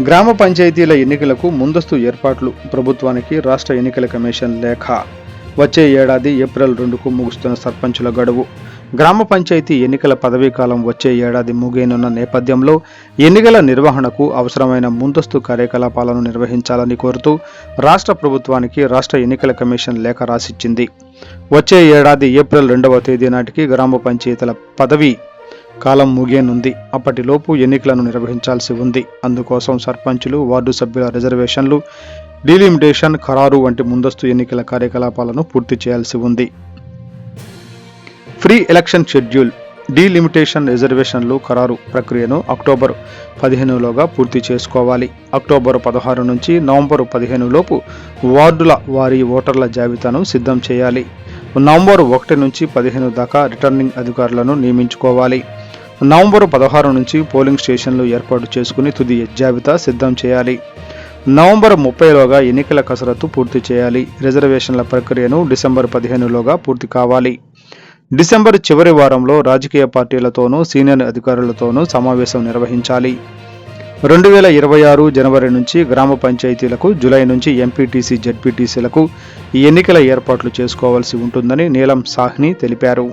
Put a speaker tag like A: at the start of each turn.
A: గ్రామ పంచాయతీల ఎన్నికలకు ముందస్తు ఏర్పాట్లు ప్రభుత్వానికి రాష్ట్ర ఎన్నికల కమిషన్ లేఖ. వచ్చే ఏడాది ఏప్రిల్ 2కు ముగుస్తున్న సర్పంచుల గడువు. గ్రామ పంచాయతీ ఎన్నికల పదవీ కాలం వచ్చే ఏడాది ముగియనున్న నేపథ్యంలో ఎన్నికల నిర్వహణకు అవసరమైన ముందస్తు కార్యకలాపాలను నిర్వహించాలని కోరుతూ రాష్ట్ర ప్రభుత్వానికి రాష్ట్ర ఎన్నికల కమిషన్ లేఖ రాసిచ్చింది. వచ్చే ఏడాది ఏప్రిల్ 2వ తేదీ నాటికి గ్రామ పంచాయతీల పదవీ కాలం ముగియనుంది. అప్పటిలోపు ఎన్నికలను నిర్వహించాల్సి ఉంది. అందుకోసం సర్పంచులు, వార్డు సభ్యుల రిజర్వేషన్లు, డీలిమిటేషన్ ఖరారు వంటి ముందస్తు ఎన్నికల కార్యకలాపాలను పూర్తి చేయాల్సి ఉంది. ఫ్రీ ఎలక్షన్ షెడ్యూల్, డీలిమిటేషన్, రిజర్వేషన్లు ఖరారు ప్రక్రియను అక్టోబర్ 15లోగా పూర్తి చేసుకోవాలి. అక్టోబర్ 16 నుంచి నవంబర్ 15 లోపు వార్డుల వారీ ఓటర్ల జాబితాను సిద్ధం చేయాలి. నవంబర్ 1 నుంచి 15 దాకా రిటర్నింగ్ అధికారులను నియమించుకోవాలి. నవంబర్ 16 నుంచి పోలింగ్ స్టేషన్లు ఏర్పాటు చేసుకుని తుది జాబితా సిద్ధం చేయాలి. నవంబర్ 30లోగా ఎన్నికల కసరత్తు పూర్తి చేయాలి. రిజర్వేషన్ల ప్రక్రియను డిసెంబర్ 15లోగా పూర్తి కావాలి. డిసెంబర్ చివరి వారంలో రాజకీయ పార్టీలతోనూ సీనియర్ అధికారులతోనూ సమావేశం నిర్వహించాలి. 2026 జనవరి నుంచి గ్రామ పంచాయతీలకు, జూలై నుంచి ఎంపీటీసీ, జెడ్పీటీసీలకు ఈ ఎన్నికల ఏర్పాట్లు చేసుకోవాల్సి ఉంటుందని నీలం సాహ్ని తెలిపారు.